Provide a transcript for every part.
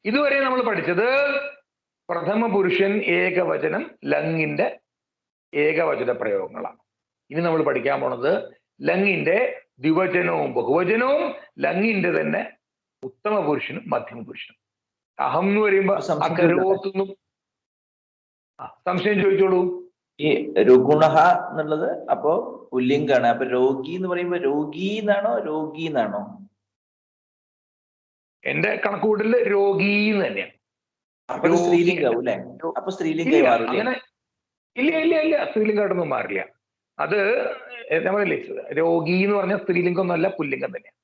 ഇതുവരെ നമ്മൾ പഠിച്ചത് പ്രഥമ പുരുഷൻ ഏകവചനം ലങ്ങിന്റെ ഏകവചന പ്രയോഗങ്ങളാണ്. ഇനി നമ്മൾ പഠിക്കാൻ പോണത് ലങ്ങിന്റെ ദ്വിവചനവും ബഹുവചനവും ലങ്ങിന്റെ തന്നെ ഉത്തമ പുരുഷനും മധ്യമ പുരുഷനും. അഹം എന്ന് പറയുമ്പോ അകരോത്തൊന്നും സംശയം ചോദിച്ചോളൂ. ഈ രുഗുണഹ എന്നുള്ളത് അപ്പോ പുല്ലിംഗാണ്. അപ്പൊ രോഗി എന്ന് പറയുമ്പോ രോഗി എന്നാണോ രോഗി എന്നാണോ? എന്റെ കണക്കുകൂട്ടല് രോഗി എന്ന് തന്നെയാണ്. അപ്പൊ സ്ത്രീലിംഗാവും അല്ലെ? അപ്പൊ സ്ത്രീലിംഗായി മാറില്ലേ? അങ്ങനെ ഇല്ല സ്ത്രീലിംഗമായിട്ടൊന്നും മാറില്ല. അത് നമ്മളല്ലേ രോഗി എന്ന് പറഞ്ഞ സ്ത്രീലിംഗമൊന്നുമല്ല, പുല്ലിംഗം തന്നെയാണ്.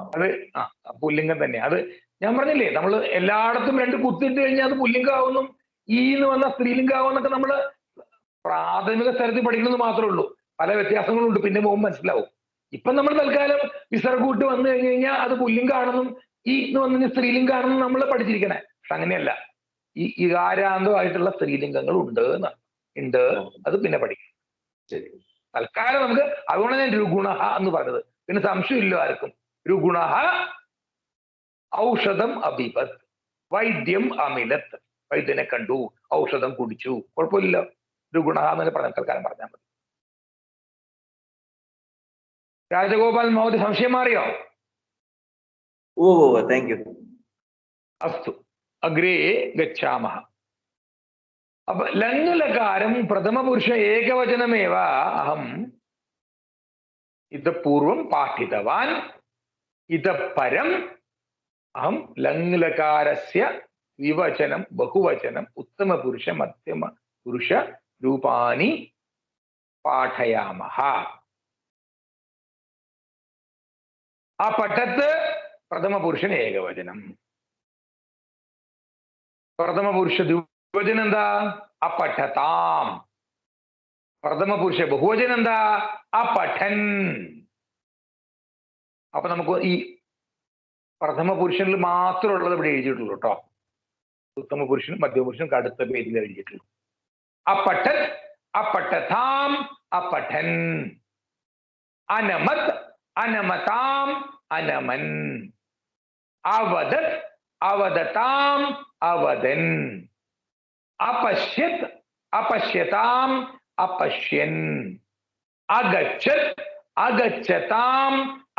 അത് പുല്ലിംഗം തന്നെയാണ്. അത് ഞാൻ പറഞ്ഞില്ലേ, നമ്മൾ എല്ലായിടത്തും രണ്ട് കുത്തിട്ട് കഴിഞ്ഞാൽ അത് പുല്ലിംഗമാവുന്നു, ഈ എന്ന് പറഞ്ഞ സ്ത്രീലിംഗമാവുന്നൊക്കെ നമ്മള് പ്രാഥമിക സ്ഥലത്തിൽ പഠിക്കുന്നത് മാത്രമേ ഉള്ളൂ. പല വ്യത്യാസങ്ങളും ഉണ്ട്, പിന്നെ പോകുമ്പോൾ മനസ്സിലാവും. ഇപ്പൊ നമ്മൾ തൽക്കാലം വിസർഗൂട്ട് വന്നു കഴിഞ്ഞു കഴിഞ്ഞാൽ അത് പുല്ലിംഗാണെന്നും ഈ എന്ന് പറഞ്ഞു സ്ത്രീലിംഗാണെന്നും നമ്മൾ പഠിച്ചിരിക്കണേ. പക്ഷെ അങ്ങനെയല്ല, ഈ ഇകാരാന്തമായിട്ടുള്ള സ്ത്രീലിംഗങ്ങൾ ഉണ്ട് ഉണ്ട്, അത് പിന്നെ പഠിക്കും. തൽക്കാലം നമുക്ക് അതുകൊണ്ട് ഞാൻ രുഗുണഹ എന്ന് പറഞ്ഞത്. പിന്നെ സംശയമില്ല ആർക്കും. രുഗുണഹ ഔഷധം അഭിപത്, വൈദ്യം അമിലത്ത്. വൈദ്യനെ കണ്ടു, ഔഷധം കുടിച്ചു, കുഴപ്പമില്ല. രുഗുണഹ എന്നൊക്കെ പറഞ്ഞ തൽക്കാലം പറഞ്ഞാൽ മതി. രാജഗോപാൽ മഹോദയ സംശയം മാറിയോ? ഓ താങ്ക് യു. അസ്തു അഗ്രേ ഗച്ഛാമഹ. അപ്പൊ ലങ്ങലകാരം പ്രഥമ പുരുഷ ഏകവചനമേവ അഹം ഇതഃ പൂർവം പാഠിതവാൻ ഇതഃ പരം അഹം ലങ്ങലകാരസ്യ വിവചനം ബഹുവചനം ഉത്തമ പുരുഷ മധ്യമ പുരുഷ രൂപാനി പാഠയാമഹ. ആ പഠത്ത് പ്രഥമ പുരുഷൻ ഏകവചനം, പ്രഥമ പുരുഷ ദ്വിവചനം എന്താ? അപഠതാം. പ്രഥമ പുരുഷ ബഹുവചനം എന്താ? അപഠൻ. അപ്പൊ നമുക്ക് ഈ പ്രഥമ പുരുഷനിൽ മാത്രമുള്ളത് ഇവിടെ എഴുതിയിട്ടുള്ളൂ കേട്ടോ. ഉത്തമ പുരുഷനും മധ്യമ പുരുഷനും അടുത്ത പേജിൽ എഴുതിയിട്ടുള്ളൂ. അപഠൻ, അപഠതാം, അപഠൻ. അനമത്, അനമതാം, അനമൻ. അവദത്, അവദതാം, അവദൻ. അപശ്യത്, അപശ്യതാം, അപശ്യൻ. അഗച്ഛത്, അഗച്ഛതാം,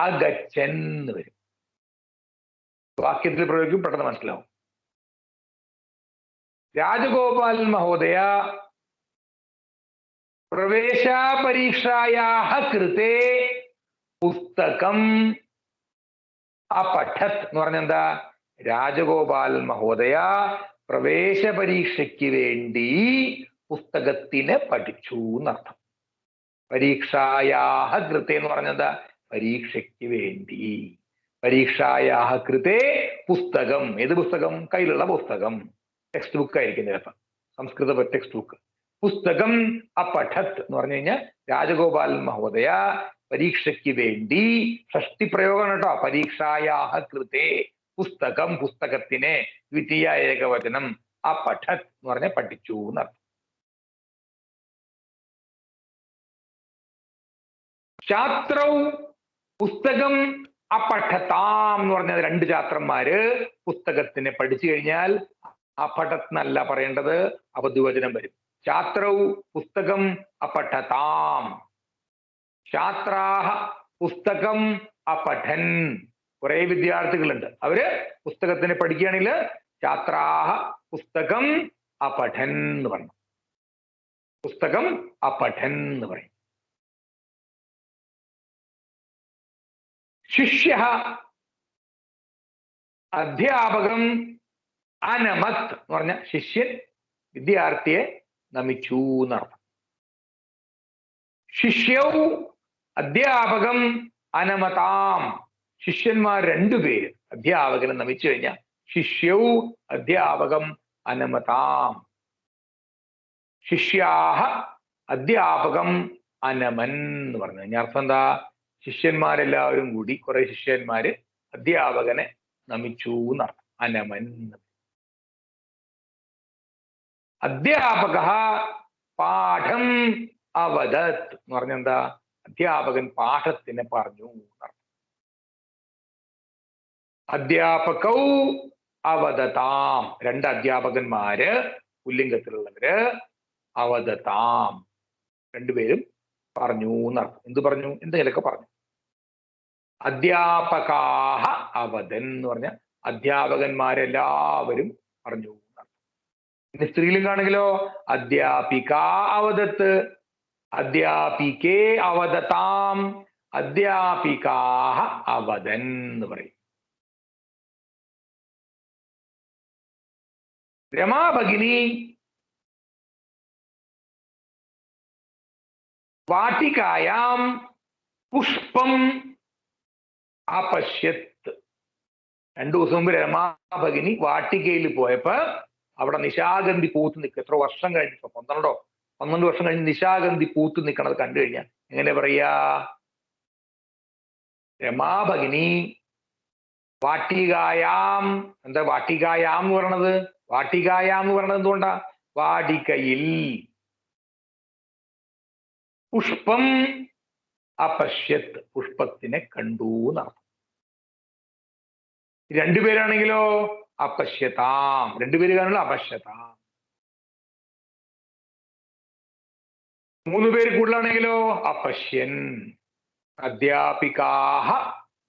അഗച്ഛൻ എന്ന് വരും. വാക്യത്തിൽ പ്രയോഗിക്കും, പെട്ടെന്ന് മനസ്സിലാവും. രാജഗോപാൽ മഹോദയ പ്രവേശ പരീക്ഷായാഹ കൃതേ പുസ്തകം അപഠത് എന്ന് പറഞ്ഞെന്താ? രാജഗോപാൽ മഹോദയ പ്രവേശ പരീക്ഷയ്ക്ക് വേണ്ടി പുസ്തകത്തിനെ പഠിച്ചു എന്നർത്ഥം. പരീക്ഷായാഹ കൃതേ എന്ന് പറഞ്ഞെന്താ? പരീക്ഷയ്ക്ക് വേണ്ടി. പരീക്ഷായാഹ കൃതേ പുസ്തകം. ഏത് പുസ്തകം? കയ്യിലുള്ള പുസ്തകം. ടെക്സ്റ്റ് ബുക്ക് ആയിരിക്കും ചിലപ്പോൾ, സംസ്കൃത ടെക്സ്റ്റ് ബുക്ക്. പുസ്തകം അപഠത് എന്ന് പറഞ്ഞു കഴിഞ്ഞാൽ രാജഗോപാൽ മഹോദയ പരീക്ഷയ്ക്ക് വേണ്ടി, ഷഷ്ടി പ്രയോഗമാണ് കേട്ടോ. പരീക്ഷായാഹ കൃതേ പുസ്തകം, പുസ്തകത്തിനെ, ദ്വിതീയ ഏകവചനം അപഠത് എന്ന് പറഞ്ഞ പഠിച്ചു എന്നർത്ഥം. ഛാത്രൗ പുസ്തകം അപഠതാം എന്ന് പറഞ്ഞാൽ രണ്ട് ഛാത്രന്മാര് പുസ്തകത്തിനെ പഠിച്ചു കഴിഞ്ഞാൽ അപഠത് എന്നല്ല പറയേണ്ടത്, അപദ്വചനം വരും. ഛാത്രൗ പുസ്തകം അപഠതാം, ഛാത്രാഹ പുസ്തകം അപഠൻ. കുറെ വിദ്യാർത്ഥികളുണ്ട്, അവര് പുസ്തകത്തിനെ പഠിക്കുകയാണെങ്കിൽ ഛാത്രാഹ പുസ്തകം അപഠൻ എന്ന് പറയും. പുസ്തകം അപഠൻ എന്ന് പറയും. ശിഷ്യ അധ്യാപകം അനമത് എന്ന് പറഞ്ഞ ശിഷ്യൻ വിദ്യാർത്ഥിയെ നമിച്ചു എന്നർത്ഥം. ശിഷ്യവും അധ്യാപകം അനമതാം. ശിഷ്യന്മാർ രണ്ടുപേര് അധ്യാപകനെ നമിച്ചു കഴിഞ്ഞാൽ ശിഷ്യവും അധ്യാപകം അനമതാം. ശിഷ്യാഹ അധ്യാപകം അനമൻ എന്ന് പറഞ്ഞു കഴിഞ്ഞാൽ അർത്ഥം എന്താ? ശിഷ്യന്മാരെല്ലാവരും കൂടി, കുറെ ശിഷ്യന്മാര് അധ്യാപകനെ നമിച്ചു എന്നർത്ഥം. അനമൻ. അധ്യാപക പാഠം അവദത് എന്ന് പറഞ്ഞെന്താ? അധ്യാപകൻ പാഠത്തിനെ പറഞ്ഞു എന്നർത്ഥം. അധ്യാപകൗ അവദതാം. രണ്ട് അധ്യാപകന്മാര് പുല്ലിംഗത്തിലുള്ളവര് അവദതാം രണ്ടുപേരും പറഞ്ഞു എന്നർത്ഥം. എന്ത് പറഞ്ഞു? എന്തെങ്കിലുമൊക്കെ പറഞ്ഞു. അധ്യാപകാഹ അവദൻ എന്ന് പറഞ്ഞ അധ്യാപകന്മാരെല്ലാവരും പറഞ്ഞു. ഇനി സ്ത്രീലിംഗാണെങ്കിലോ അധ്യാപിക അവദത്ത്, അധ്യാപികേ അവദതാം, അധ്യാപികാഹ അവദൻ എന്ന് പറയും. രമാഭഗിനി വാട്ടികായാം പുഷ്പം അപശ്യത്. 2 ദിവസം മുമ്പ് രമാഭഗിനി വാട്ടികയിൽ പോയപ്പോ അവിടെ നിശാഗന്ധി പൂത്ത് നിൽക്കുക. എത്ര വർഷം കഴിഞ്ഞിട്ടോ 12 വർഷം കഴിഞ്ഞ് നിശാഗന്ധി പൂത്ത് നിൽക്കണത് കണ്ടു കഴിഞ്ഞാൽ എങ്ങനെ പറയാ? രമാഭഗിനി വാട്ടികായാം. എന്താ വാട്ടികായാം എന്ന് പറയണത്? വാട്ടികായാം എന്ന് പറയണത് എന്തുകൊണ്ടാ? വാടികയിൽ പുഷ്പം അപശ്യത്, പുഷ്പത്തിനെ കണ്ടു എന്നർത്ഥം. രണ്ടുപേരാണെങ്കിലോ അപശ്യതാം, രണ്ടുപേര് കാണുള്ള അപശ്യതാം. 3 പേര് കൂടുതലാണെങ്കിലോ അപശ്യൻ. അധ്യാപികാഹ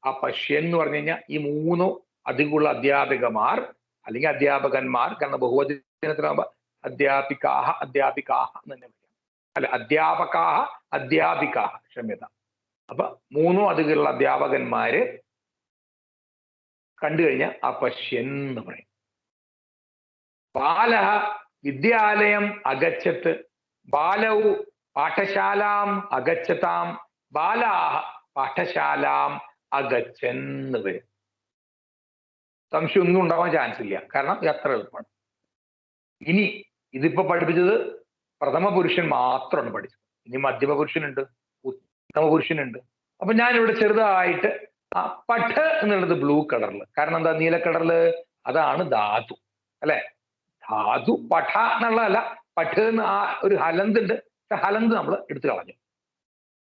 അപശ്യൻ എന്ന് പറഞ്ഞു കഴിഞ്ഞാൽ ഈ 3 അധികമുള്ള അധ്യാപികമാർ അല്ലെങ്കിൽ അധ്യാപകന്മാർ, കാരണം ബഹുവചനത്തിലാകുമ്പോ അധ്യാപികാഹ അധ്യാപികാഹ എന്ന് തന്നെ പറയാം. അല്ല, അധ്യാപകാഹ അധ്യാപികാഹ, ക്ഷമ്യത. അപ്പൊ 3 അധികമുള്ള അധ്യാപകന്മാര് കണ്ടു കഴിഞ്ഞാൽ അപശ്യൻ എന്ന് പറയും. ബാലഹ വിദ്യാലയം അഗച്ഛത്ത്, ബാലവു പാഠശാലാം അഗച്ഛതാം, ബാലാഹ പാഠശാലാം അഗച്ഛൻ എന്ന് വരും. സംശയം ഒന്നും ഉണ്ടാവാൻ ചാൻസ് ഇല്ല, കാരണം ഇത് അത്ര എളുപ്പമാണ്. ഇനി ഇതിപ്പോ പഠിപ്പിച്ചത് പ്രഥമ പുരുഷൻ മാത്രമാണ് പഠിച്ചത്. ഇനി മധ്യമ പുരുഷനുണ്ട്, ഉത്തമ പുരുഷനുണ്ട്. അപ്പൊ ഞാനിവിടെ ചെറുതായിട്ട് ആ പഠ എന്നുള്ളത് ബ്ലൂ കളറിൽ, കാരണം എന്താ നീല കളറില്? അതാണ് ധാതു അല്ലെ? ധാതു പഠ എന്നുള്ളതല്ല, പഠ എന്ന് ആ ഒരു ഹലന്ത് ഉണ്ട്, ഹലന്ത് നമ്മൾ എടുത്തു കളഞ്ഞു.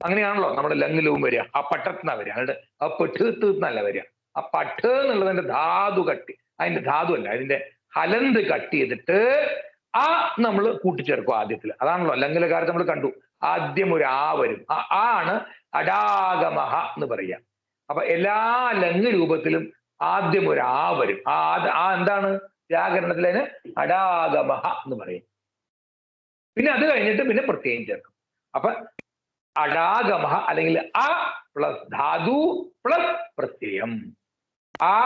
അങ്ങനെയാണല്ലോ നമ്മുടെ ലങ്ങിലും വരിക, ആ പട്ടത്തിനാ വരിക, അല്ലാണ്ട് ആ പെട്ടല്ല വരിക. ആ പഠ എന്നുള്ളതിന്റെ ധാതു കട്ടി, അതിന്റെ ധാതു അല്ല, അതിന്റെ ഹലന്ത് കട്ട് ചെയ്തിട്ട് ആ നമ്മൾ കൂട്ടിച്ചേർക്കും ആദ്യത്തിൽ. അതാണല്ലോ ലങ്ങിലെ കാലത്ത് നമ്മൾ കണ്ടു, ആദ്യം ഒരു ആ വരും. ആ ആണ് അടാഗമഹ എന്ന് പറയുക. അപ്പൊ എല്ലാ ലങ് രൂപത്തിലും ആദ്യം ഒരു ആ വരും. ആ എന്താണ് വ്യാകരണത്തിൽ അതിന് അടാഗമഹ എന്ന് പറയും. പിന്നെ അത് കഴിഞ്ഞിട്ട് പിന്നെ പ്രത്യയം ചേർക്കും. അപ്പൊ അടാഗമഹ അല്ലെങ്കിൽ അ പ്ലസ് ധാതു പ്ലസ് പ്രത്യയം, ആ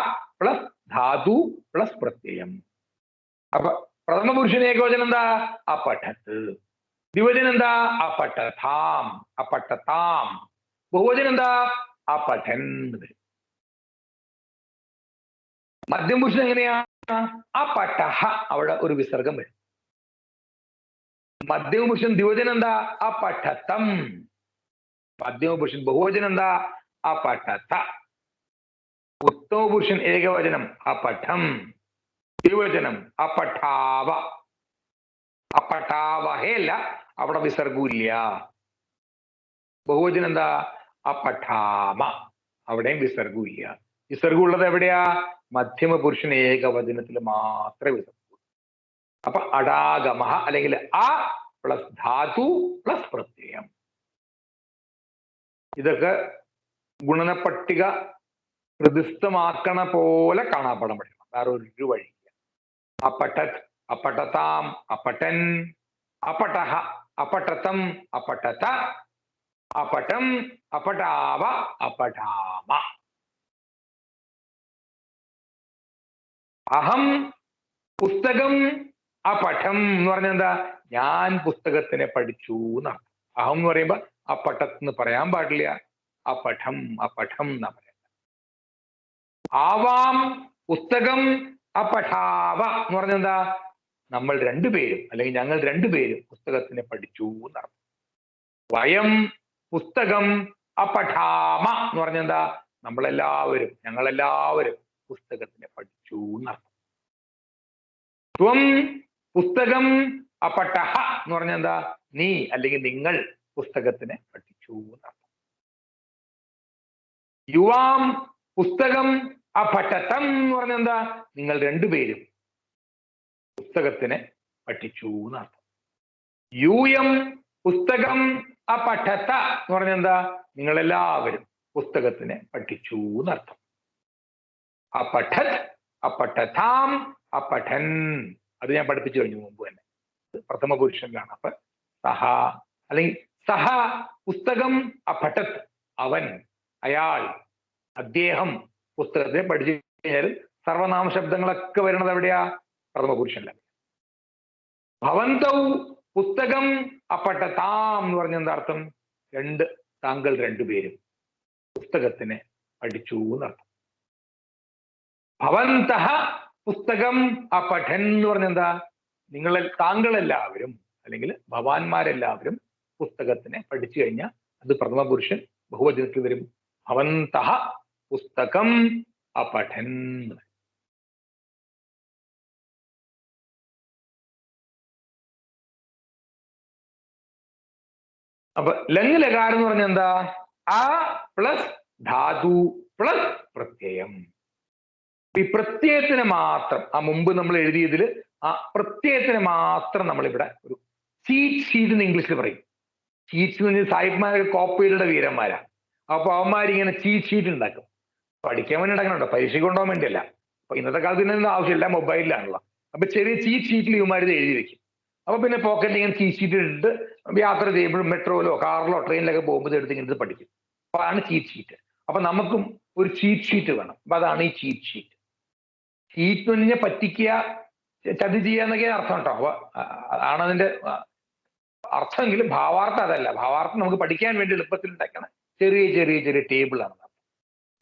പ്ലസ് ധാതു പ്ലസ് പ്രത്യയം. അപ്പൊ പ്രഥമ പുരുഷൻ ഏകവചനം എന്താ? അപഠത്. ദ്വിവചനം എന്താ? അപഠതാം അപഠതാം. ബഹുവചനം എന്താ? അപഠൻ. മധ്യമ പുരുഷൻ എങ്ങനെയാ? അപഠഹ, അവിടെ ഒരു വിസർഗം വരും. മധ്യമ പുരുഷൻ ദ്വിവചനം എന്താ? അപഠതം. മധ്യമ പുരുഷൻ ബഹുവചനം എന്താ? അപഠത. ഉത്തമ പുരുഷൻ ഏകവചനം അപഠം, ദ്വിവചനം അപഠാവ. അപഠാവഹയല്ല, അവിടെ വിസർഗമില്ല. ബഹുവചനം എന്താ? അപഠാമ, അവിടെയും വിസർഗമില്ല. വിസർഗം ഉള്ളത് എവിടെയാ? മധ്യമ പുരുഷൻ ഏകവചനത്തിൽ മാത്രമേ വിസർഗം. അപ്പൊ അടാഗമഹ അല്ലെങ്കിൽ അ പ്ലസ് ധാതു പ്ലസ് പ്രത്യയം. ഇതൊക്കെ ഗുണനപ്പട്ടിക ഹൃദിസ്ഥമാക്കണ പോലെ കാണാപ്പാടം പഠിക്കണം, വേറെ ഒരു വഴിയില്ല. അപഠത് അപഠതാം അപഠൻ, അപഠഹ അപഠതം അപഠത, അപഠം അപഠാവ അപഠാമ. അഹം പുസ്തകം അപഠം എന്ന് പറഞ്ഞാൽ എന്താ? ഞാൻ പുസ്തകത്തിനെ പഠിച്ചു എന്നാണ്. അഹം എന്ന് പറയുമ്പോ അപഠത് എന്ന് പറയാൻ പാടില്ല, അപഠം അപഠം എന്നാ പറയാം. ആവാം പുസ്തകം അപഠാവ എന്ന് പറഞ്ഞ എന്താ? നമ്മൾ രണ്ടുപേരും അല്ലെങ്കിൽ ഞങ്ങൾ രണ്ടുപേരും പുസ്തകത്തിനെ പഠിച്ചു എന്നർത്ഥം. വയം പുസ്തകം അപഠാമ എന്ന് പറഞ്ഞ എന്താ? നമ്മളെല്ലാവരും ഞങ്ങളെല്ലാവരും പുസ്തകത്തിനെ പഠിച്ചു എന്നർത്ഥം. ത്വം പുസ്തകം അപഠഃ എന്ന് പറഞ്ഞ എന്താ? നീ അല്ലെങ്കിൽ നിങ്ങൾ പുസ്തകത്തിനെ പഠിച്ചു എന്നർത്ഥം. യുവാം പുസ്തകം അപഠതം എന്ന് പറഞ്ഞ എന്താ? നിങ്ങൾ രണ്ടുപേരും പുസ്തകത്തിനെ പഠിച്ചു എന്നർത്ഥം. യൂയം പുസ്തകം അപഠത എന്ന് പറഞ്ഞ എന്താ? നിങ്ങൾ എല്ലാവരും പുസ്തകത്തിനെ പഠിച്ചു എന്നർത്ഥം. അപഠത്, അപഠതാം, അപഠൻ. അത് ഞാൻ പഠിപ്പിച്ചു കഴിഞ്ഞു മുമ്പ് തന്നെ, പ്രഥമ പുരുഷനിലാണ്. അപ്പൊ സഹ അല്ലെങ്കിൽ സഹ പുസ്തകം അപഠത്, അവൻ, അയാൾ, അദ്ദേഹം പുസ്തകത്തെ പഠിച്ചു കഴിഞ്ഞാൽ സർവനാമ ശബ്ദങ്ങളൊക്കെ വരുന്നത് എവിടെയാ? പ്രഥമ പുരുഷനിലാണ്. ഭവന്തൗ പുസ്തകം അപഠതാം എന്ന് പറഞ്ഞ എന്താ അർത്ഥം? താങ്കൾ രണ്ടുപേരും പുസ്തകത്തിനെ പഠിച്ചു എന്നർത്ഥം. ഭവന്തഃ പുസ്തകം അപഠൻ എന്ന് പറഞ്ഞ എന്താ? താങ്കളെല്ലാവരും അല്ലെങ്കിൽ ഭവാന്മാരെല്ലാവരും പുസ്തകത്തിനെ പഠിച്ചു കഴിഞ്ഞാൽ അത് പ്രഥമ പുരുഷൻ ബഹുവചനത്തിൽ വരും. ഭവന്തഃ പുസ്തകം അപഠൻ. അപ്പൊ ലങ് ലകാരം എന്ന് പറഞ്ഞ എന്താ? ആ പ്ലസ് ധാതു പ്ലസ് പ്രത്യയം. ഈ പ്രത്യയത്തിന് മാത്രം, ആ മുമ്പ് നമ്മൾ എഴുതിയതിൽ ആ പ്രത്യയത്തിന് മാത്രം നമ്മളിവിടെ ഒരു ചീറ്റ് ഷീറ്റ് എന്ന് ഇംഗ്ലീഷിൽ പറയും. ചീറ്റ് എന്ന് പറഞ്ഞാൽ സാഹിബ്മാരൊക്കെ കോപ്പിയുടെ വീരന്മാരാ. അപ്പൊ അവന്മാരിങ്ങനെ ചീറ്റ് ഷീറ്റ് ഉണ്ടാക്കും. പഠിക്കാൻ വേണ്ടി ഉണ്ടാക്കണുണ്ടോ, പരീക്ഷയ്ക്ക് കൊണ്ടുപോകാൻ വേണ്ടിയല്ല. അപ്പൊ ഇന്നത്തെ കാലത്ത് ഇതിനൊന്നും ആവശ്യമില്ല, മൊബൈലിലാണല്ലോ. അപ്പൊ ചെറിയ ചീറ്റ് ഷീറ്റിൽ ഇവന്മാരിത് എഴുതി വെക്കും. അപ്പൊ പിന്നെ പോക്കറ്റിൽ ഇങ്ങനെ ചീറ്റ് ഷീറ്റ് ഇട്ടിട്ട് യാത്ര ചെയ്യുമ്പോഴും മെട്രോയിലോ കാറിലോ ട്രെയിനിലൊക്കെ പോകുമ്പോൾ എടുത്ത് ഇങ്ങനെ പഠിക്കും. അപ്പൊ അതാണ് ചീറ്റ് ഷീറ്റ്. അപ്പൊ നമുക്കും ഒരു ചീറ്റ് ഷീറ്റ് വേണം. അപ്പൊ അതാണ് ഈ ചീറ്റ് ഷീറ്റ്. ചീറ്റ് എന്ന് പറഞ്ഞാൽ പറ്റിക്കുക, ചതി ചെയ്യുക എന്നൊക്കെ അർത്ഥം കേട്ടോ. അപ്പൊ അതാണ് അതിന്റെ അർത്ഥമെങ്കിലും ഭാവാർത്ഥം അതല്ല. ഭാവാർത്ഥം നമുക്ക് പഠിക്കാൻ വേണ്ടി എളുപ്പത്തിൽ ഉണ്ടാക്കണ ചെറിയ ചെറിയ ചെറിയ ടേബിളാണ്.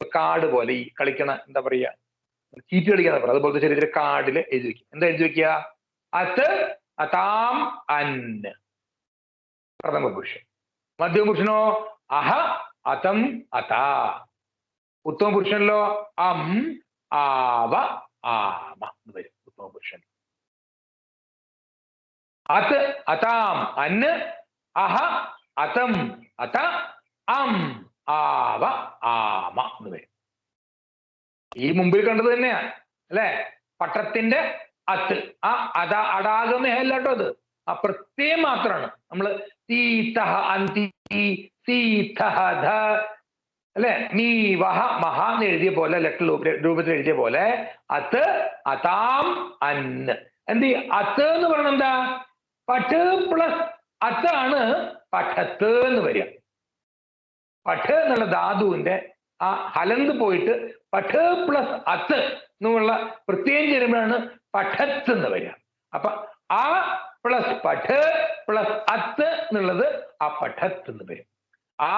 കാർഡ് പോലെ ഈ കളിക്കണ എന്താ പറയാ, ചീറ്റ് കളിക്കാന്ന് പറയാം. അതുപോലത്തെ ചെറിയ ചെറിയ കാർഡിൽ എഴുതി വെക്കും. എന്താ എഴുതി വെക്കുക? അത്, അതാം, അന്ന് പ്രഥമ പുരുഷൻ. മധ്യമ പുരുഷനോ അഹ, അതം, അതാ. ഉത്തമ പുരുഷനിലോ അം, ആവ, ആമ എന്ന് വരും ഉത്തമ പുരുഷൻ. അത്, അതാം, അന്ന്, അഹ, അതം, അത, അം, ആവ, ആമ എന്ന് വരും. ഈ മുമ്പിൽ കണ്ടത് തന്നെയാ അല്ലെ? പട്ടത്തിന്റെ അത്ത്, ആ അടാകുന്ന അല്ലാട്ടോ അത്, ആ പ്രത്യയം മാത്രമാണ്. നമ്മള് തീതഹ അന്തി, തീതഹ ധ അല്ലെ, നീ വഹ മഹ എന്ന് എഴുതിയ പോലെ, ലെറ്റർ രൂപത്തിൽ എഴുതിയ പോലെ അത്, അതാം, അന്ന്. എന്ത് അത്ത് എന്ന് പറയുന്നത് എന്താ? പഠ് പ്ലസ് അത്താണ് പഠത്ത് എന്ന് വരിക. പഠ് എന്നുള്ള ധാതുവിന്റെ ആ ഹലന്ത് പോയിട്ട് പഠ് പ്ലസ് അത്ത് എന്നുള്ള പ്രത്യേകം ചേരുമ്പോഴാണ് പഠത്ത് എന്ന് വരിക. അപ്പൊ ആ പ്ലസ് പഠ് പ്ലസ് അത്ത് എന്നുള്ളത് ആ പഠത്ത് എന്ന് വരും. ആ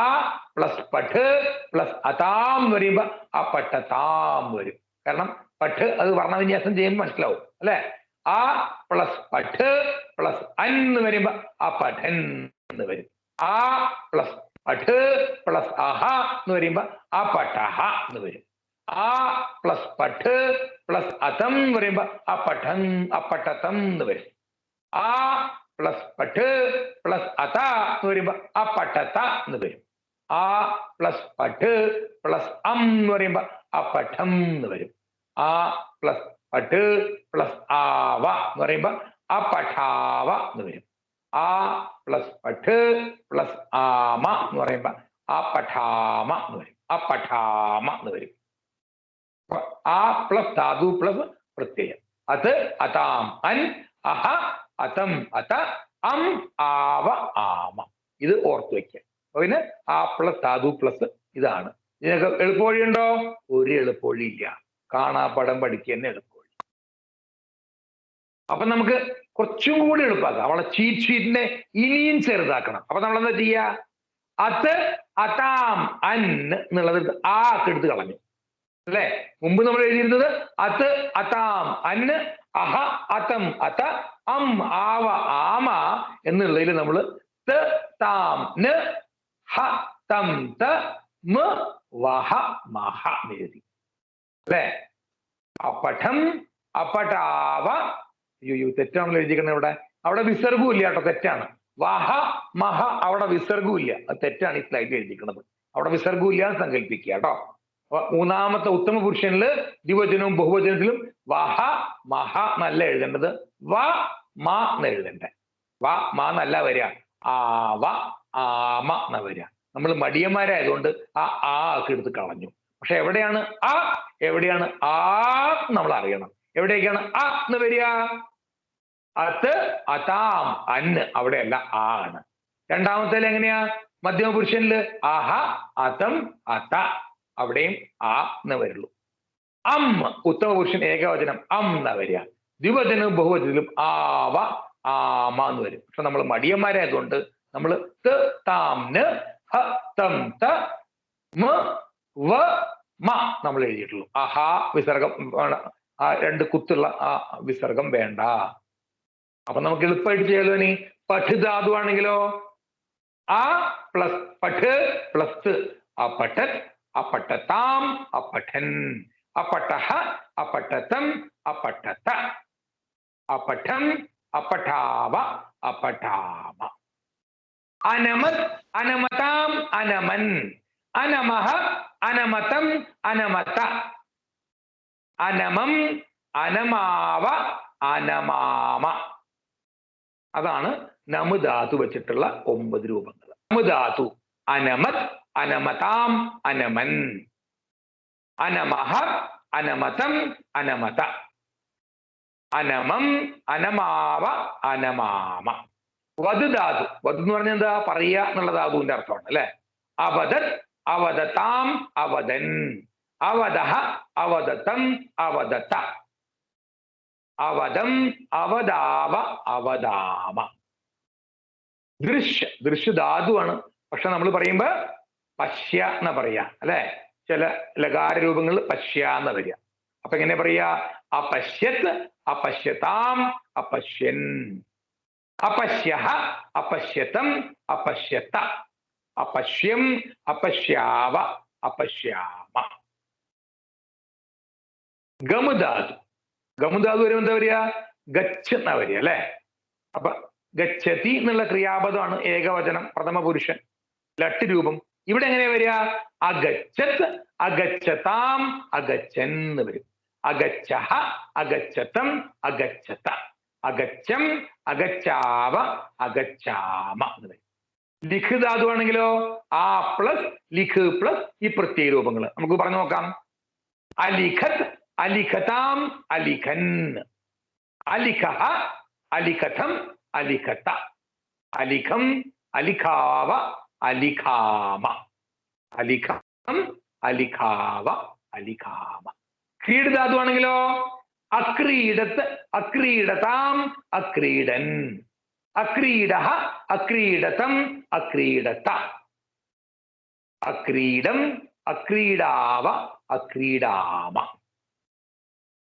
പ്ലസ് പഠ് പ്ലസ് അതാം വരുമ്പോ ആ പഠതാം വരും. കാരണം പഠ് അത് വർണ്ണവിന്യാസം ചെയ്യുമ്പോൾ മനസ്സിലാവും അല്ലെ? ആ പ്ലസ് പഠ് പ്ലസ് അന്ന് വരുമ്പോ ആ പഠൻ എന്ന് വരും. ആ പ്ലസ് പഠ് പ്ലസ് അഹ എന്ന് വരുമ്പോ ആ പഠഹ എന്ന് വരും. ആ പ്ലസ് പഠ് പ്ലസ് അതം വരുമ്പോ ആ പഠം, ആ പഠതം എന്ന് വരും. ആ പ്ലസ് പഠ് പ്ലസ് അത എന്ന് വരുമ്പോ ആ പഠത എന്ന് വരും. ആ പ്ലസ് പഠ് പ്ലസ് അം എന്ന് പറയുമ്പോ ആ പഠം എന്ന് വരും. ആ പ്ലസ് പഠ് പ്ലസ് ആവ എന്ന് പറയുമ്പോ ആ പഠാവ എന്ന് വരും. ആ പ്ലസ് പഠ് പ്ലസ് ആമ എന്ന് പറയുമ്പോ ആ പഠാമ എന്ന് വരും. ആ പഠാമ എന്ന് വരും. ആ പ്ലസ് ധാതു പ്ലസ് പ്രത്യയം. അത്, അതാം, അൻ, അഹ, അതം, അത, അം, ആവ, ആമ. ഇത് ഓർത്തു വയ്ക്കുക. പിന്നെ ആ പ്ലസ് ധാതു പ്ലസ് ഇതാണ്. ഇതിനൊക്കെ എളുപ്പവഴിയുണ്ടോ? ഒരു എളുപ്പവഴി ഇല്ല. കാണാപ്പടം പഠിക്കുക തന്നെ എളുപ്പവഴി. അപ്പൊ നമുക്ക് കുറച്ചും കൂടി എളുപ്പമാക്കാം. നമ്മളെ ചീറ്റ് ഷീറ്റിനെ ഇനിയും ചെറുതാക്കണം. അപ്പൊ നമ്മൾ എന്താ ചെയ്യാ? അത്, അതാം, അൻ എന്നുള്ളത് ആ എടുത്ത് കളഞ്ഞു അല്ലെ? മുമ്പ് നമ്മൾ എഴുതിയിരുന്നത് അത്, അതാം, അന്ന്, അഹ, അതം, അത, അം, ആവ, ആമ എന്നുള്ളതിൽ നമ്മൾ ത, താം, ന്, ഹ, തം, ത, മ, വഹ, മഹ എഴുതി അല്ലെ? അപഠം, അപഠാവ. അയ്യോ തെറ്റാണല്ലോ എഴുതിക്കുന്നത് ഇവിടെ. അവിടെ വിസർഗവും ഇല്ല കേട്ടോ, തെറ്റാണ്. വഹ, മഹ അവിടെ വിസർഗവും ഇല്ല, അത് തെറ്റാണ് ഈ സ്ലൈഡിൽ എഴുതിക്കുന്നത്. അവിടെ വിസർഗവും ഇല്ല എന്ന് സങ്കല്പിക്കുക കേട്ടോ. മൂന്നാമത്തെ ഉത്തമ പുരുഷനില് ദ്വിവചനവും ബഹുവചനത്തിലും വഹ മഹ എന്നല്ല എഴുതേണ്ടത്, വ മ എന്ന് എഴുതണ്ടേ. വ മ എന്നല്ല വരിക, ആവ ആമ എന്ന വരിക. നമ്മൾ മടിയന്മാരായതുകൊണ്ട് ആ ഒക്കെ എടുത്ത് കളഞ്ഞു. പക്ഷെ എവിടെയാണ് ആ, എവിടെയാണ് ആ നമ്മൾ അറിയണം. എവിടേക്കാണ് ആ എന്ന് വരിക? അത് അതാം അന്ന്, അവിടെയല്ല ആ ആണ്. രണ്ടാമത്തേൽ എങ്ങനെയാ? മധ്യമ പുരുഷനില് അഹ അതം അത, അവിടെയും ആ എന്ന് വരുള്ളൂ. അം ഉത്തമ പുരുഷൻ ഏകവചനം അം എന്നാ വരിക. ദ്വിവചനവും ബഹുവചനത്തിലും ആവ ആമ എന്ന് വരും. പക്ഷെ നമ്മൾ മടിയന്മാരായതുകൊണ്ട് നമ്മൾ ത താം ന് ഹ തം ത മ വ മ നമ്മൾ എഴുതിയിട്ടുള്ളൂ. അഹാ വിസർഗം, ആ രണ്ട് കുത്തുള്ള ആ വിസർഗം വേണ്ട. അപ്പൊ നമുക്ക് എളുപ്പമായിട്ട് ചെയ്യാലോ. ഇനി പഠ് ധാതു ആണെങ്കിലോ ആ പ്ലസ് പഠ് പ്ലസ് അപഠത് അപഠതാം അപഠൻ, അപഠഃ അപഠതം അപഠത, അപഠം അപഠാവ അപഠാമ. അനമത് അനമതാം അനമൻ, അനമഃ അനമതം അനമത, അനമം അനമാവ അനമാമ. അതാണ് നമുധാതു വെച്ചിട്ടുള്ള 9 രൂപങ്ങൾ. നമുധാതു അനമത് അനമതാം അനമൻ, അനമഃ അനമതം അനമത, അനമം അനമാവ അനമാമ. വധു ധാതു, വധു എന്ന് പറഞ്ഞാൽ എന്താ? പറയുക എന്നുള്ള ധാതുവിന്റെ അർത്ഥമാണ് അല്ലെ. അവദത് അവദതാം അവദൻ, അവദഃ അവദതം അവദത, അവദം അവദാവ അവദാമ. ദൃശ്യ, ദൃശ്യ ധാതുവാണ്. പക്ഷെ നമ്മൾ പറയുമ്പോ പശ്യ എന്ന പറയാ അല്ലെ. ചില ലകാര രൂപങ്ങളിൽ പശ്യ എന്ന് വരിക. അപ്പൊ എങ്ങനെ പറയാ? അപശ്യത് അപശ്യതാം അപശ്യൻ, അപശ്യഃ അപശ്യതം അപശ്യത, അപശ്യം അപശ്യാവ അപശ്യാമ. ഗമുധാതു, ഗമുധാതു വരുമ്പോൾ എന്താ വരിക? ഗച്ഛ എന്നാ വരിക അല്ലെ. അപ്പൊ ഗച്ഛതി എന്നുള്ള ക്രിയാപദമാണ് ഏകവചനം, പ്രഥമ പുരുഷൻ, ലട്ട് രൂപം. ഇവിടെ എങ്ങനെയാ വരിക? അഗച്ഛത് അഗച്ഛതാം അഗച്ഛൻ എന്ന് വരും. അഗച്ഛഃ അഗച്ഛതം അഗച്ഛത, അഗച്ഛം അഗച്ഛാവ അഗച്ഛാമ എന്ന് വരും. ലിഖ് ധാതു ആണെങ്കിലോ ആ പ്ലസ് ലിഖ് പ്ലസ് ഈ പ്രത്യേക രൂപങ്ങൾ നമുക്ക് പറഞ്ഞു നോക്കാം. അലിഖത് അലിഖതാം അലിഖൻ, അലിഖഃ അലിഖതം അലിഖത, അലിഖം അലിഖാവ അലിഖാമ, അലിഖം അലിഖാവ അലിഖാമ. ക്രീഡ് ധാതു ആണെങ്കിലോ അക്രീഡത്ത് അക്രീഡതാം അക്രീഡൻ, അക്രീഡഃ അക്രീഡതം അക്രീഡത, അക്രീഡം അക്രീഡാവ അക്രീഡാമ.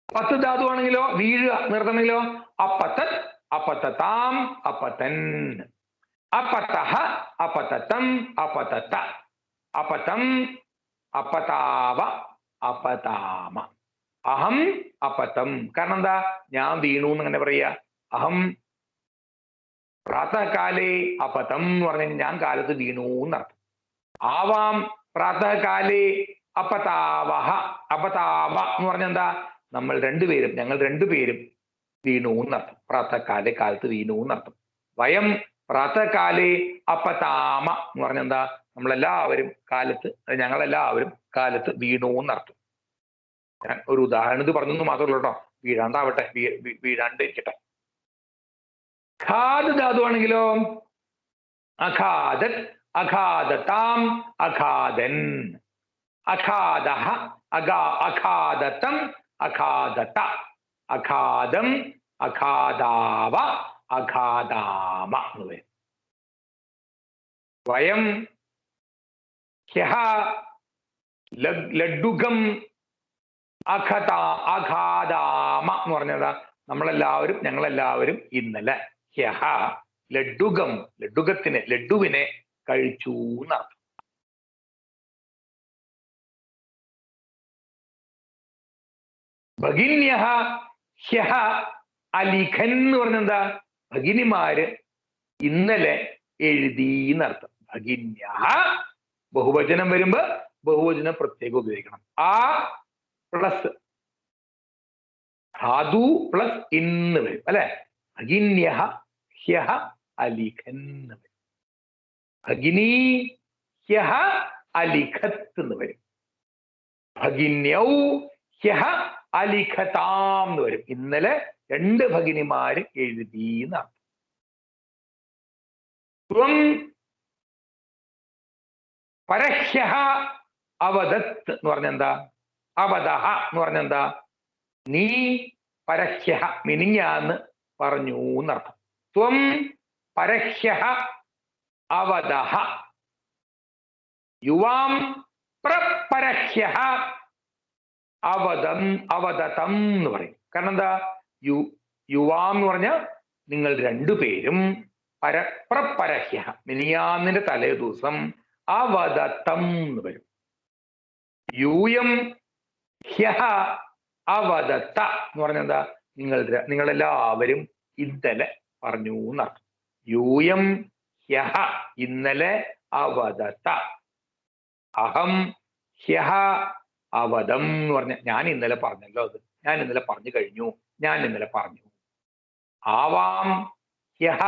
പത്ത് ധാതു ആണെങ്കിലോ വീഴുക നിർത്തണെങ്കിലോ അപതത് അപതതാം അപതൻ, അപതഃ അപതതം അപതത, അപതം അപതാവ അപതാമ. അഹം അപതം, കാരണം എന്താ? ഞാൻ വീണു എന്നങ്ങനെ പറയാ. അഹം പ്രാതകാലേ അപതം എന്ന് പറഞ്ഞാൽ ഞാൻ കാലത്ത് വീണു എന്നർത്ഥം. ആവാം പ്രാതകാലേ അപതാവഹ, അപതാവ എന്ന് പറഞ്ഞാൽ എന്താ? നമ്മൾ രണ്ടുപേരും, ഞങ്ങൾ രണ്ടുപേരും വീണു എന്നർത്ഥം. പ്രാതകാലേ കാലത്ത് വീണു എന്നർത്ഥം. വയം പ്രാതകാലേ അപതാമ എന്ന് പറഞ്ഞാൽ എന്താ? നമ്മളെല്ലാവരും കാലത്ത്, ഞങ്ങളെല്ലാവരും കാലത്ത് വീണു എന്നർത്ഥം. ഞാൻ ഒരു ഉദാഹരണത്തിന് പറഞ്ഞു മാത്രമല്ല കേട്ടോ, വീഴാണ്ടാവട്ടെ, വീഴാണ്ടിരിക്കട്ടെ. ഖാദ് ധാതു ആണെങ്കിലോ അഖാദത് അഖാദതാം അഖാദൻ, അഖാദഃ അഖാദതം അഖാദത, അഖാദം അഖാദാവ അഖാദാമ എന്ന് വരും. വയം ഹ്യഃ ലഡ്ഡുകം അഖാദാമ എന്ന് പറഞ്ഞതാ? നമ്മളെല്ലാവരും, ഞങ്ങളെല്ലാവരും ഇന്നലെ ഹ്യഃ ലഡ്ഡുകം, ലഡ്ഡുകത്തിന് ലഡ്ഡുവിനെ കഴിച്ചു എന്നർത്ഥം. ഭഗിന്യഃ ഹ്യഃ അലിഖൻ എന്ന് പറഞ്ഞെന്താ? ഭഗിനിമാര് ഇന്നലെ എഴുതി എന്നർത്ഥം. ഭഗിന്യഃ ബഹുവചനം വരുമ്പോ ബഹുവചനം പ്രത്യേകം ഉപയോഗിക്കണം. ആ പ്ലസ് ധാതു പ്ലസ് ഇന്ന് വരും അല്ലെ. ഭഗിന്യഹ ഹ്യഹ അലിഖൻ എന്ന് വരും. ഭഗിനി ഹ്യഹ അലിഖത്ത് എന്ന് വരും. ഭഗിന്യൗ ഹ്യഹ അലിഖതാം എന്ന് വരും. ഇന്നലെ 2 ഭഗിനിമാര് എഴുതി എന്നാണ്. ത്വം പരഹ്യഹ അവദത്ത് എന്ന് പറഞ്ഞെന്താ? അവദഹ എന്ന് പറഞ്ഞെന്താ? നീ പരഹ്യഹ മിനിഞ്ഞാന്ന് പറഞ്ഞു എന്നർത്ഥം. ത്വം പരഹ്യഹ അവദഹ യുവാം പ്രപരഹ്യഹ അവദതം എന്ന് പറയും. കാരണം എന്താ? യുവാം എന്ന് പറഞ്ഞാൽ നിങ്ങൾ 2 പേരും പ്രപരഹ്യ മിനിയാന്നിന്റെ തലേ ദിവസം അവദത്തം എന്ന് വരും. യൂയം ഹ്യഹ അവദത്ത എന്ന് പറഞ്ഞാൽ എന്താ? നിങ്ങളെല്ലാവരും ഇന്നലെ പറഞ്ഞു എന്നർത്ഥം. യൂയം ഹ്യഹ ഇന്നലെ അവദത്ത. അഹം ഹ്യഹ അവദം എന്ന് പറഞ്ഞ ഞാൻ ഇന്നലെ പറഞ്ഞല്ലോ. അത് ഞാൻ ഇന്നലെ പറഞ്ഞു കഴിഞ്ഞു. ഞാൻ ഇന്നലെ പറഞ്ഞു. ആവാം ഹ്യഹ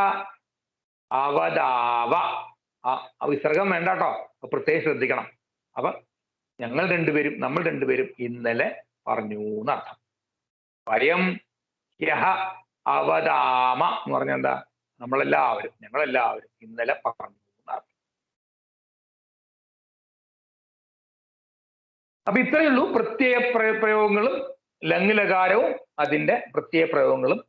അവദാവ. വിസർഗം വേണ്ട കേട്ടോ, പ്രത്യേകം ശ്രദ്ധിക്കണം. അപ്പൊ നമ്മൾ രണ്ടുപേരും ഇന്നലെ പറഞ്ഞു എന്നർത്ഥം. വയം ഹ്യഹ അവദാമ എന്ന് പറഞ്ഞാൽ എന്താ? ഞങ്ങളെല്ലാവരും ഇന്നലെ പറഞ്ഞു എന്നർത്ഥം. അപ്പൊ ഇത്രയേ ഉള്ളൂ പ്രത്യയ പ്രയോഗങ്ങളും ലംഘ്ലകാരവും അതിന്റെ പ്രത്യയ പ്രയോഗങ്ങളും